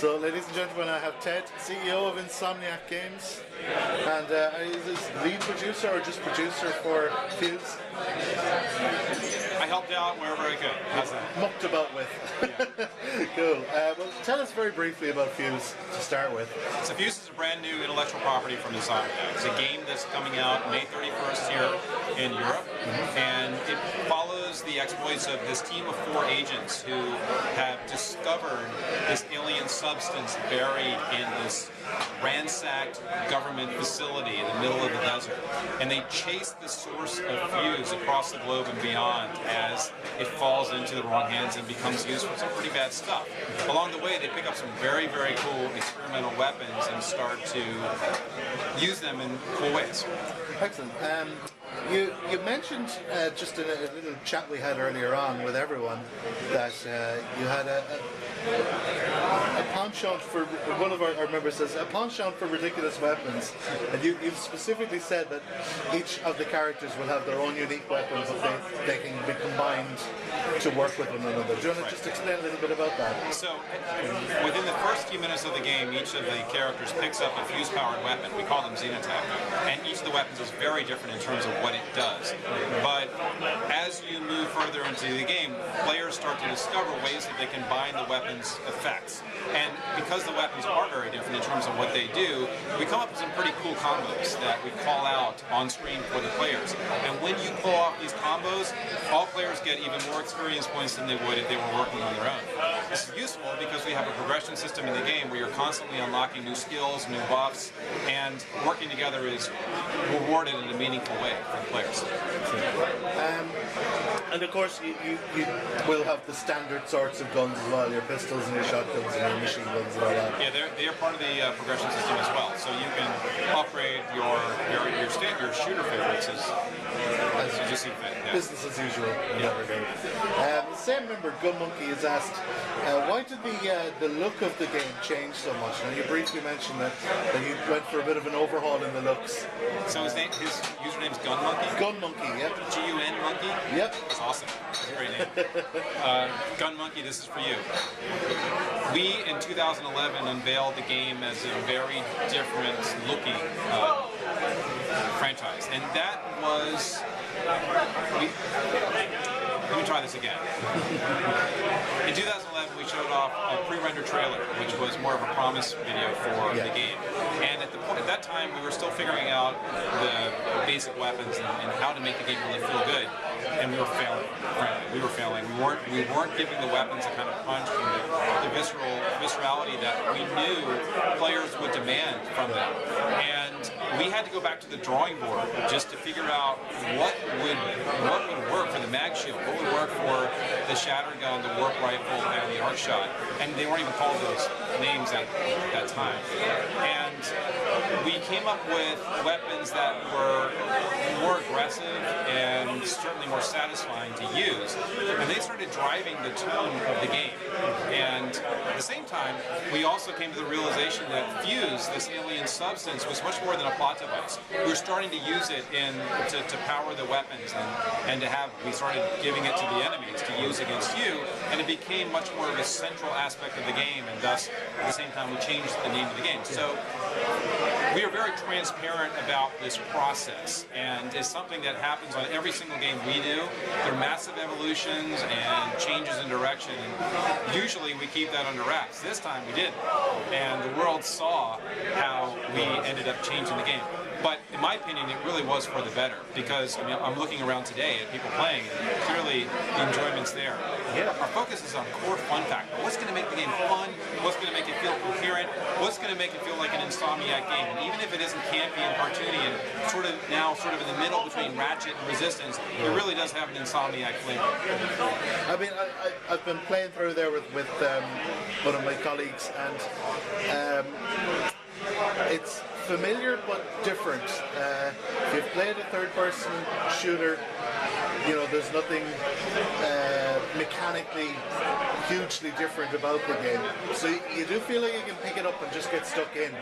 So, ladies and gentlemen, I have Ted, CEO of Insomniac Games, and is this lead producer or just producer for Fuse? I helped out wherever I could. How's that? Mucked about with. Yeah. Cool. Well, tell us very briefly about Fuse to start with. So Fuse is a brand new intellectual property from Insomniac. It's a game that's coming out May 31st here in Europe, and it follows the exploits of this team of 4 agents who have discovered this alien substance buried in this ransacked government facility in the middle of the desert. And they chase the source of Fuse across the globe and beyond as it falls into the wrong hands and becomes used for some pretty bad stuff. Along the way, they pick up some very, very cool experimental weapons and start to use them in cool ways. Excellent. You mentioned just in a little chat we had earlier on with everyone that you had a penchant for, one of our members says, a penchant for ridiculous weapons, and you've specifically said that each of the characters will have their own unique weapons that they can be combined to work with one another. Do you want to just explain a little bit about that? So, within the first few minutes of the game, each of the characters picks up a fuse-powered weapon. We call them Xenotech, and each of the weapons is very different in terms of what it does. But as you move further into the game, players start to discover ways that they can bind the weapon's effects. And because the weapons are very different in terms of what they do, we come up with some pretty cool combos that we call out on screen for the players. And when you pull off these combos, all players get even more experience points than they would if they were working on their own. This is useful because we have a progression system in the game where you're constantly unlocking new skills, new buffs, and working together is rewarded in a meaningful way for the players. And of course, you will have the standard sorts of guns as well, your pistols and your shotguns and your machine guns and all that. Yeah, they are part of the progression system as well. So you can upgrade your shooter favorites as you just see fit. Yeah. Business as usual in that regard. The same member, Gun Monkey, has asked, why did the look of the game change so much? Now, you briefly mentioned that you went for a bit of an overhaul in the looks. So his username's Gun Monkey? Gun Monkey, yep. G-U-N Monkey? Yep. That's awesome. That's a great name. Gun Monkey, this is for you. We, in 2011, unveiled the game as a very different looking franchise. And that was... Let me try this again. In 2011, we showed off a pre-rendered trailer, which was more of a promise video for the game. And at that time, we were still figuring out the basic weapons and how to make the game really feel good. And we were failing. Frankly, we were failing. We weren't giving the weapons a kind of punch and the viscerality that we knew players would demand from them. And we had to go back to the drawing board just to figure out what would work for the mag shield, what would work for the shatter gun, the warp rifle, and the arc shot. And they weren't even called those names at that time. And we came up with weapons that were more aggressive and certainly more satisfying to use. And they started driving the tone of the game. And at the same time, we also came to the realization that Fuse, this alien substance, was much more than a plot device. We were starting to use it to power the weapons, and we started giving it to the enemies to use against you, and it became much more of a central aspect of the game, and thus, at the same time, we changed the name of the game. So we are very transparent about this process, and it's something that happens on every single game we do. There are massive evolutions and changes in direction, and usually we keep that under wraps. This time we didn't, and the world saw how we ended up changing the game. But in my opinion, it really was for the better, because I mean, I'm looking around today at people playing, and clearly the enjoyment's there. Our focus is on core fun factor. What's going to make the game fun? What's going to make it feel coherent? What's going to make it feel like an Insomniac game? And even if it isn't campy and cartoony and sort of in the middle between Ratchet and Resistance, it really does have an Insomniac flavor. I mean, I've been playing through there with one of my colleagues, and it's familiar but different. If you've played a third-person shooter, you know, there's nothing mechanically hugely different about the game. So you do feel like you can pick it up and just get stuck in.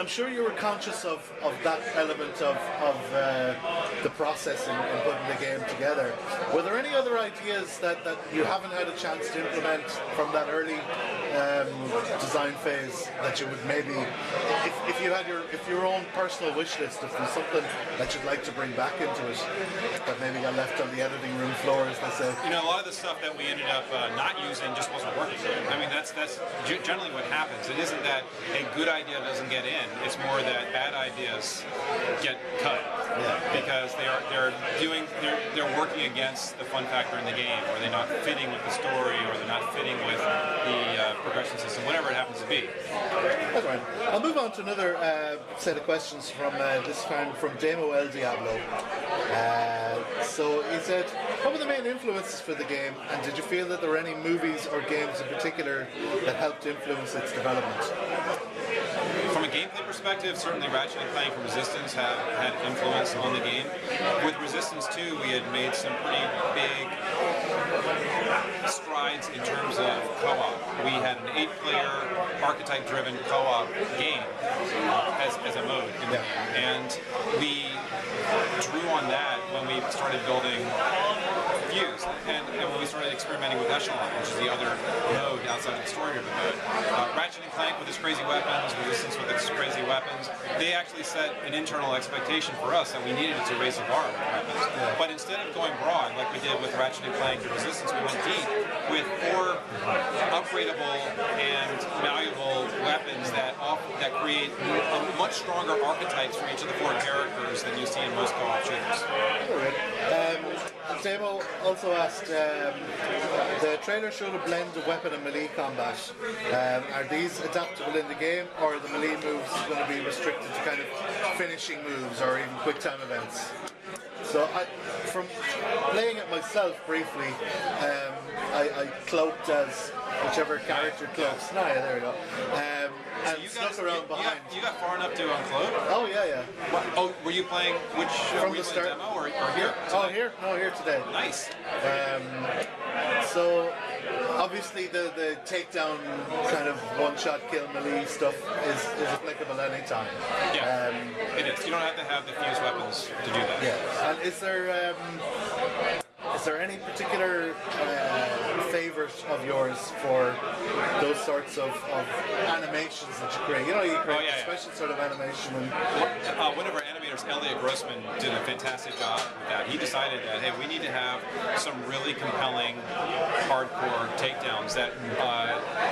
I'm sure you were conscious of that element of the process in putting the game together. Were there any other ideas that you haven't had a chance to implement from that early design phase that you would maybe, if you had your own personal wish list, if there's something that you'd like to bring back into it that maybe got left on the editing room floor, as they say? You know, a lot of the stuff that we ended up not using just wasn't working. I mean, that's generally what happens. It isn't that a good idea doesn't get in. It's more that bad ideas get cut because they're working against the fun factor in the game, or they're not fitting with the story, or they're not fitting with the progression system, whatever it happens to be. That's right. I'll move on to another set of questions from this time from Demo El Diablo. So he said, what were the main influences for the game, and did you feel that there were any movies or games in particular that helped influence its development? From a gameplay perspective, certainly Ratchet & Clank and Resistance have had influence on the game. With Resistance 2, we had made some pretty big strides in terms of co-op. We had an 8-player archetype-driven co-op game as a mode in the game, and we drew on that when we started building Fuse, and when we started experimenting with Echelon, which is the other mode outside of the story-driven mode. Ratchet & Clank with its crazy weapons, Resistance with its crazy weapons, they actually set an internal expectation for us that we needed to raise the bar with weapons. But instead of going broad like we did with Ratchet & Clank and Resistance, we went deep with 4 upgradable and malleable weapons that create much stronger archetypes for each of the 4 characters than you see in most co-op shooters. Demo also asked, the trailer showed a blend of weapon and melee combat. Are these adaptable in the game, or are the melee moves going to be restricted to kind of finishing moves or even quick time events? So from playing it myself briefly, I cloaked as whichever character cloaks. No, yeah, there we go. And you snuck around behind. You got far enough to uncloak? Oh yeah. Oh, were you playing which? From were you the playing start. demo or here? Oh, here? No, here today. Nice. So obviously the takedown kind of one-shot kill melee stuff is applicable anytime. Yeah, it is. You don't have to have the fuse weapons to do that. Yeah. And is there any particular favourite of yours for those sorts of animations that you create? You know, you create special sort of animation. And one of our animators, Elliot Grossman, did a fantastic job with that. He decided that, hey, we need to have some really compelling, hardcore takedowns that,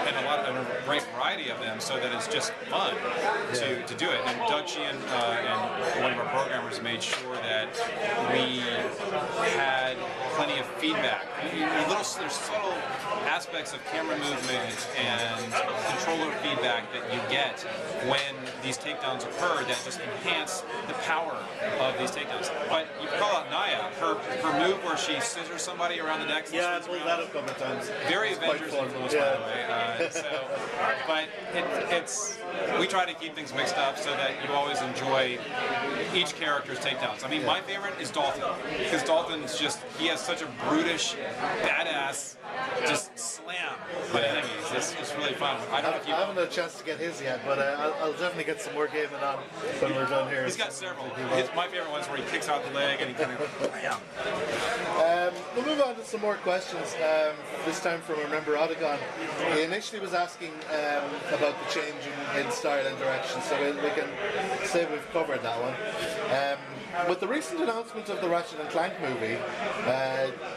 and a great variety of them, so that it's just fun to do it. And Doug Sheehan and one of our programmers made sure that we had plenty of feedback. There's subtle aspects of camera movement and controller feedback that you get when these takedowns occur that just enhance the power of these takedowns. But you call out Naya, her move where she scissors somebody around the neck. Yeah, I pulled that a couple of times. Very Avengers influence, by the way. But we try to keep things mixed up so that you always enjoy each character's takedowns. I mean, my favorite is Dalton, because Dalton's he has such a brutish, badass, just slam on enemies. It's really fun. I haven't had a chance to get his yet, but I'll definitely get some more gaming on when we're done here. He's got several. My favorite one's where he kicks out the leg and he kind of... We'll move on to some more questions, this time from a member, Otagon. He initially was asking about the change in style and direction, so we can say we've covered that one. With the recent announcement of the Ratchet & Clank movie,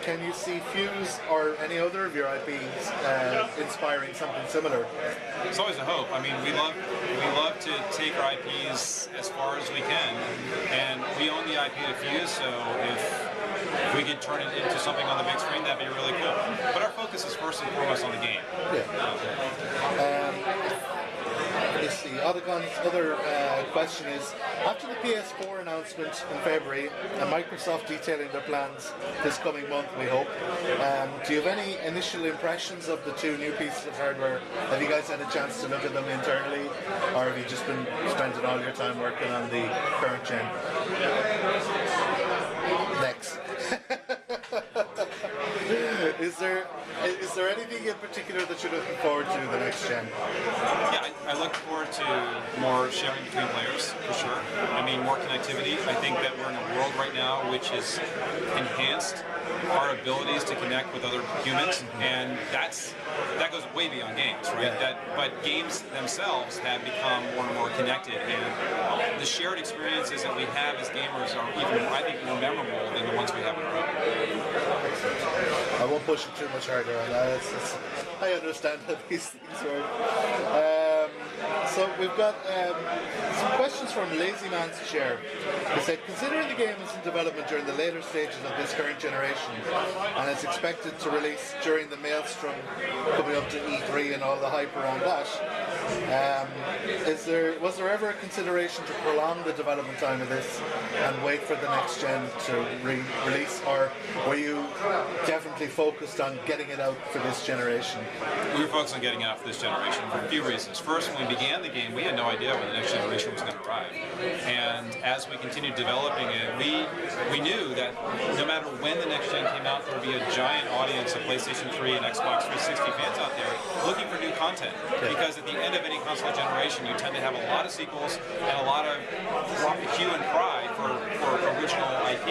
can you see Fuse or any other of your IPs inspiring something similar? It's always a hope. I mean, we love to take our IPs as far as we can, and we own the IP to Fuse, so if we could turn it into something on the big screen, that'd be really cool. But our focus is first and foremost on the game. Let's see, Otagon's other question is, after the PS4 announcement in February and Microsoft detailing their plans this coming month, we hope, do you have any initial impressions of the 2 new pieces of hardware? Have you guys had a chance to look at them internally, or have you just been spending all your time working on the current gen? Next. Is there anything in particular that you're looking forward to the next gen? Yeah, I look forward to more sharing between players, for sure. I mean, more connectivity. I think that we're in a world right now which has enhanced our abilities to connect with other humans, and that goes way beyond games, right? Yeah. But games themselves have become more and more connected, and the shared experiences that we have as gamers are even, I think, more memorable than the ones we have in our own. I won't push it too much harder on that. I understand how these things work. So we've got some questions from Lazy Man's Chair. He said, considering the game is in development during the later stages of this current generation and is expected to release during the maelstrom coming up to E3 and all the hype around that, was there ever a consideration to prolong the development time of this and wait for the next gen to release, or were you definitely focused on getting it out for this generation? We were focused on getting it out for this generation for a few reasons. First, when we began the game, we had no idea when the next generation was going to arrive. And as we continued developing it, we knew that no matter when the next gen came out, there would be a giant audience of PlayStation 3 and Xbox 360 fans out there looking for new content. Because at the end of any console generation, you tend to have a lot of sequels and a lot of hue and cry for original IP.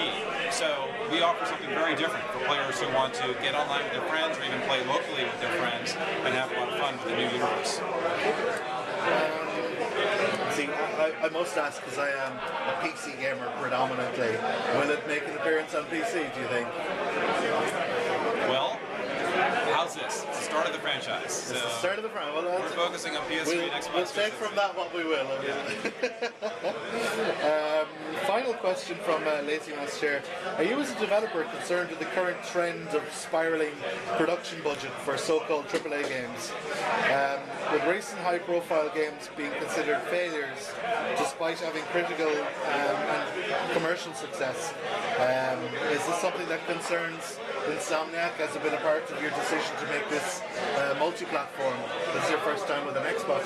So we offer something very different for players who want to get online with their friends or even play locally with their friends and have a lot of fun with the new universe. See, I must ask, because I am a PC gamer predominantly, will it make an appearance on PC, do you think? Well, how's this? It's the start of the franchise. It's the start of the franchise. Well, we're focusing on PS3 and Xbox. We'll take from that what we will. Yeah. Final question from Lazy Master. Are you as a developer concerned with the current trend of spiraling production budget for so-called AAA games? With recent high-profile games being considered failures despite having critical and commercial success, is this something that concerns Insomniac? Has it been a part of your decision to make this multi-platform? This is your first time with an Xbox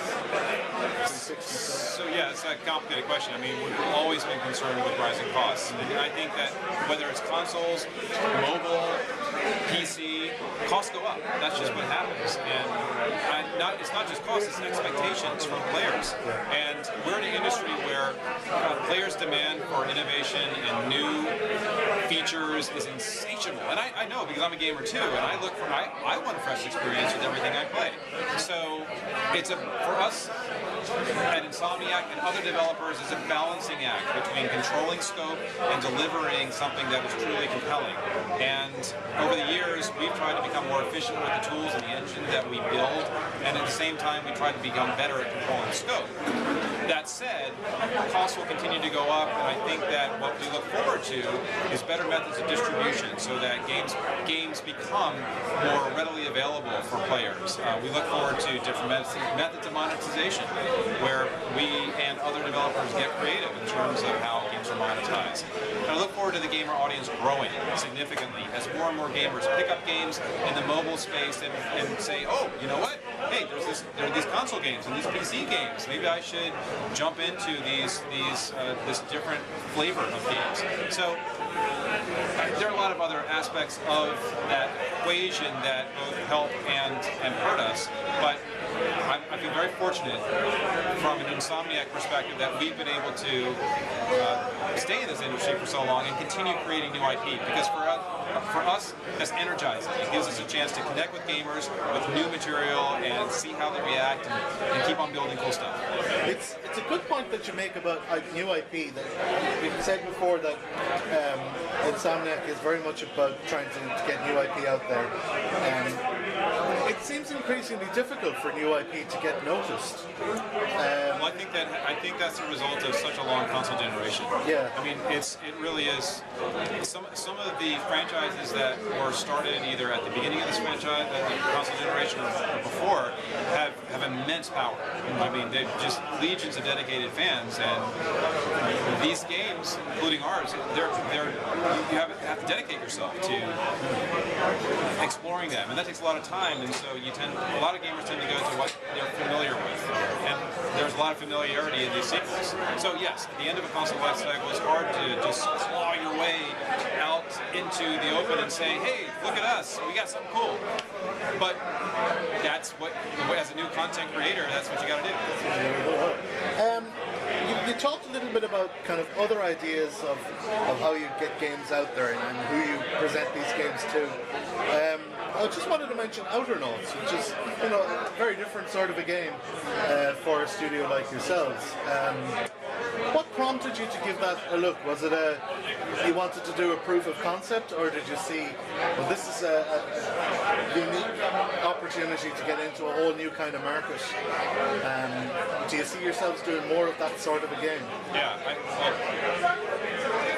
360. So yeah, it's a complicated question. I mean, we've always been concerned with rising costs. And I think that whether it's consoles, mobile, PC, costs go up. That's just what happens. And it's not just costs, it's expectations from players. And we're in an industry where players' demand for innovation and new features is insatiable. And I know, because I'm a gamer too, and I want a fresh experience with everything I play. So for us at Insomniac and other developers, it's a balancing act between controlling scope and delivering something that is truly compelling. And over the years, we've tried to become more efficient with the tools and the engine that we build, and at the same time, we try to become better at controlling scope. That said, costs will continue to go up, and I think that what we look forward to is better methods of distribution so that games become more readily available for players. We look forward to different methods of monetization, where we and other developers get creative in terms of how games are monetized. And I look forward to the gamer audience growing significantly as more and more gamers pick up games in the mobile space and say, oh, you know what? Hey, there are these console games and these PC games. Maybe I should jump into this different flavor of games. So there are a lot of other aspects of that equation that both help and hurt us, but I feel very fortunate from an Insomniac perspective that we've been able to stay in this industry for so long and continue creating new IP, because for us, that's energizing. It gives us a chance to connect with gamers with new material and see how they react and keep on building cool stuff. It's a good point that you make about new IP. That we've said before that Insomniac is very much about trying to get new IP out there. It seems increasingly difficult for new IP to get noticed. Well, I think that's the result of such a long console generation. Yeah. I mean, it really is. Some of the franchises that were started either at the beginning of this franchise, console generation, or before, have immense power. I mean, they're just legions of dedicated fans, and these games, including ours, you have to dedicate yourself to exploring them, and that takes a lot of time. And so a lot of gamers tend to go to what they're familiar with, and there's a lot of familiarity in these sequels. So yes, at the end of a console life cycle, it's hard to just claw your way out into the open and say, hey, look at us, we got something cool. But that's what, as a new content creator, that's what you got to do. You talked a little bit about kind of other ideas of how you get games out there and who you present these games to. I just wanted to mention Outernauts, which is a very different sort of a game for a studio like yourselves. What prompted you to give that a look? Was it you wanted to do a proof of concept, or did you see, well, this is a unique opportunity to get into a whole new kind of market? Do you see yourselves doing more of that sort of a game? Yeah.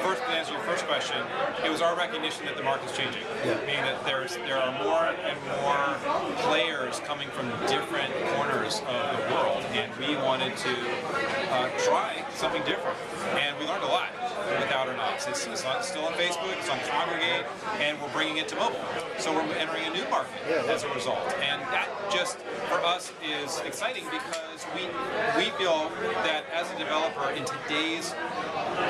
First, to answer your first question, it was our recognition that the market's changing. Meaning that there are more and more players coming from different corners of the world, and we wanted to try something different. And we learned a lot with Outernauts. It's still on Facebook, it's on Congregate, and we're bringing it to mobile. So we're entering a new market as a result. And that just, for us, is exciting because we feel that as a developer in today's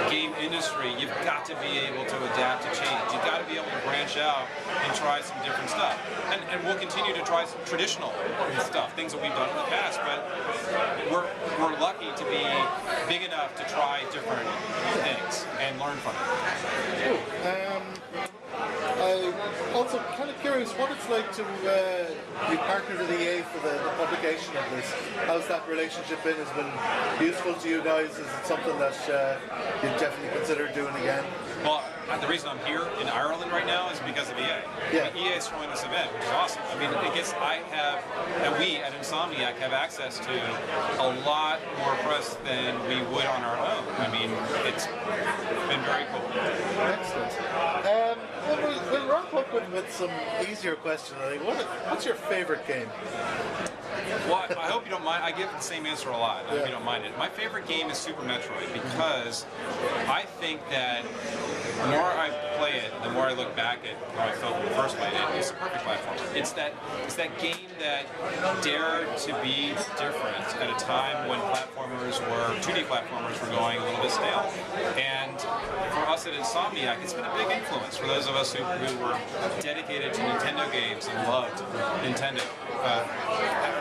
game industry, you've got to be able to adapt to change. You've got to be able to branch out and try some different stuff. And we'll continue to try some traditional stuff, things that we've done in the past, but we're lucky to be big enough to try different things and learn from it. Cool. I'm also kind of curious what it's like to be partnered with EA for the publication of this. How's that relationship been? Has it been useful to you guys? Is it something that you'd definitely consider doing again? Well, the reason I'm here in Ireland right now is because of EA. Yeah. EA is throwing this event, which is awesome. I mean, we at Insomniac have access to a lot more press than we would on our own. I mean, it's been very cool. Excellent. We'll wrap up with some easier questions. I think. What's your favorite game? Well, I hope you don't mind. I give the same answer a lot. I hope you don't mind it. My favorite game is Super Metroid because I think that the more I play it, the more I look back at how I felt when I first played it. It's a perfect platform. It's that game that dared to be different at a time when 2D platformers were going a little bit stale. And for us at Insomniac, it's been a big influence for those of us who were dedicated to Nintendo games and loved Nintendo.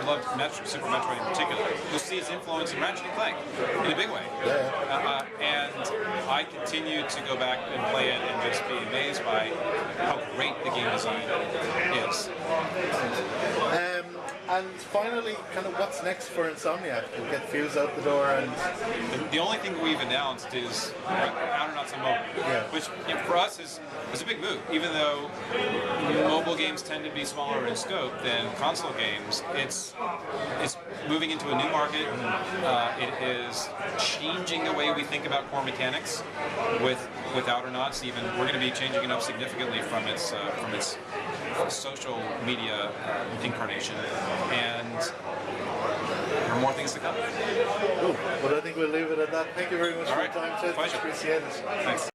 Loved Super Metroid in particular. You'll see its influence in Ratchet & Clank in a big way. And I continue to go back and play it and just be amazed by how great the game design is. And finally, kind of what's next for Insomniac? We'll get Fuse out the door, and the only thing we've announced is Outernauts on mobile, which for us is a big move. Even though mobile games tend to be smaller in scope than console games, it's moving into a new market. It is changing the way we think about core mechanics with Outernauts. Even we're going to be changing it up significantly from its social media incarnation, and there are more things to come. Cool. Well, I think we'll leave it at that. Thank you very much for your time, Ted. Pleasure. Appreciate it. Thanks.